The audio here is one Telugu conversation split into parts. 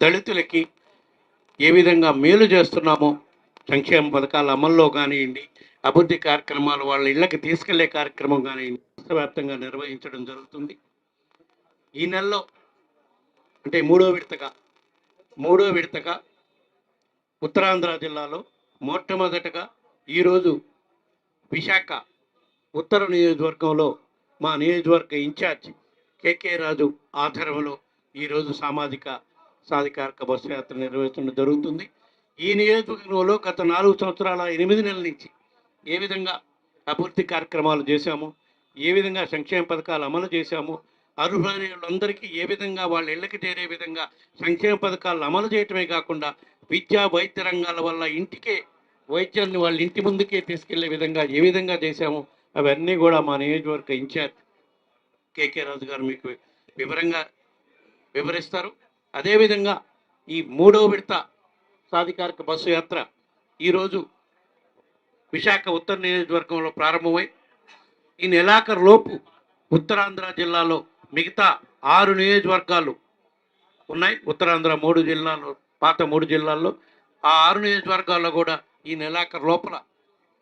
దళితులకి ఏ విధంగా మేలు చేస్తున్నామో సంక్షేమ పథకాల అమల్లో కానివ్వండి, అభివృద్ధి కార్యక్రమాలు వాళ్ళ ఇళ్ళకి తీసుకెళ్లే కార్యక్రమం కానివ్వండి రాష్ట్ర వ్యాప్తంగా నిర్వహించడం జరుగుతుంది. ఈ నెలలో అంటే మూడో విడతగా ఉత్తరాంధ్ర జిల్లాలో మొట్టమొదటగా ఈరోజు విశాఖ ఉత్తర నియోజకవర్గంలో మా నియోజకవర్గ ఇన్ఛార్జ్ కేకే రాజు ఆధ్వర్యంలో ఈరోజు సాధికారిక బస్సు యాత్ర నిర్వహించడం జరుగుతుంది. ఈ నియోజకవర్గంలో గత 4 సంవత్సరాల 8 నెలల నుంచి ఏ విధంగా అభివృద్ధి కార్యక్రమాలు చేశాము, ఏ విధంగా సంక్షేమ పథకాలు అమలు చేశాము, అర్హులైన వాళ్ళందరికీ ఏ విధంగా వాళ్ళ ఇళ్ళకి చేరే విధంగా సంక్షేమ పథకాలను అమలు చేయటమే కాకుండా విద్యా వైద్య రంగాల వల్ల ఇంటికే వైద్యాన్ని వాళ్ళ ఇంటి ముందుకే తీసుకెళ్లే విధంగా ఏ విధంగా చేశాము అవన్నీ కూడా మా నియోజకవర్గ ఇన్ఛార్జ్ కేకే రాజు గారు మీకు వివరంగా వివరిస్తారు. అదేవిధంగా ఈ మూడో విడత సాధికారిక బస్సు యాత్ర ఈరోజు విశాఖ ఉత్తర నియోజకవర్గంలో ప్రారంభమై ఈ నెలాఖరులోపు ఉత్తరాంధ్ర జిల్లాలో మిగతా 6 నియోజకవర్గాలు ఉన్నాయి. ఉత్తరాంధ్ర 3 జిల్లాలు, పాత 3 జిల్లాల్లో ఆ 6 నియోజకవర్గాల్లో కూడా ఈ నెలాఖరు లోపల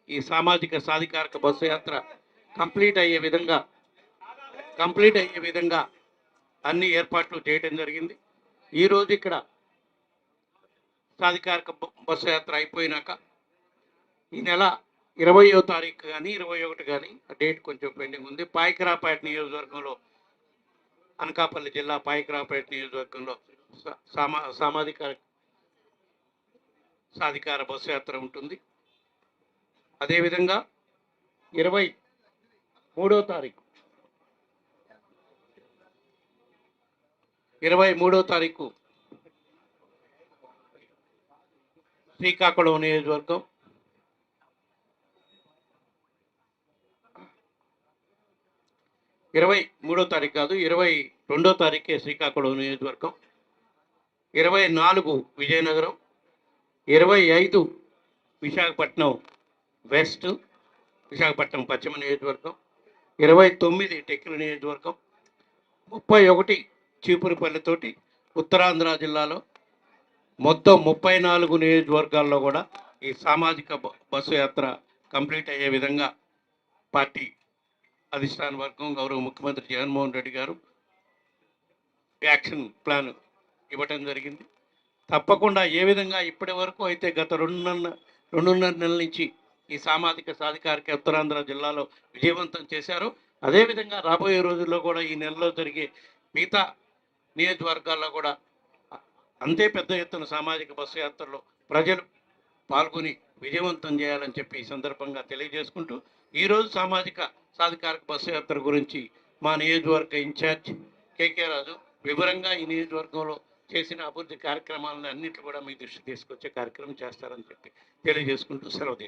ఈ సాధికారిక బస్సు యాత్ర కంప్లీట్ అయ్యే విధంగా అన్ని ఏర్పాట్లు చేయడం జరిగింది. ఈరోజు ఇక్కడ సాధికారిక బస్సు యాత్ర అయిపోయినాక ఈ నెల 20వ తారీఖు కానీ 21 కానీ డేట్ కొంచెం పెండింగ్ ఉంది. పాయకరాపేట నియోజకవర్గంలో, అనకాపల్లి జిల్లా పాయకరాపేట నియోజకవర్గంలో సాధికార బస్సు యాత్ర ఉంటుంది. అదేవిధంగా 23వ తారీఖు శ్రీకాకుళం నియోజకవర్గం, 23వ తారీఖు కాదు 22వ తారీఖే శ్రీకాకుళం నియోజకవర్గం, 24 విజయనగరం, 25 విశాఖపట్నం వెస్ట్, విశాఖపట్నం పశ్చిమ నియోజకవర్గం, 29 టెక్కలి నియోజకవర్గం, 31 చీపురుపల్లితోటి ఉత్తరాంధ్ర జిల్లాలో మొత్తం 34 నియోజకవర్గాల్లో కూడా ఈ సామాజిక బస్సు యాత్ర కంప్లీట్ అయ్యే విధంగా పార్టీ అధిష్టాన వర్గం గౌరవ ముఖ్యమంత్రి జగన్మోహన్ రెడ్డి గారు యాక్షన్ ప్లాన్ ఇవ్వటం జరిగింది. తప్పకుండా ఏ విధంగా ఇప్పటి వరకు అయితే గత 2.5 నెలల నుంచి ఈ సాధికారిక ఉత్తరాంధ్ర జిల్లాలో విజయవంతం చేశారు. అదేవిధంగా రాబోయే రోజుల్లో కూడా ఈ నెలలో జరిగే మిగతా నియోజకవర్గాల్లో కూడా అంతే పెద్ద ఎత్తున సామాజిక బస్సు యాత్రలో ప్రజలు పాల్గొని విజయవంతం చేయాలని చెప్పి ఈ సందర్భంగా తెలియజేసుకుంటూ ఈరోజు సాధికారిక బస్సు యాత్ర గురించి మా నియోజకవర్గ ఇన్ఛార్జ్ కేకే రాజు వివరంగా ఈ నియోజకవర్గంలో చేసిన అభివృద్ధి కార్యక్రమాలను అన్నింటినీ కూడా మీ దృష్టి తీసుకొచ్చే కార్యక్రమం చేస్తారని చెప్పి తెలియజేసుకుంటూ సెలవు తీసుకుంటారు.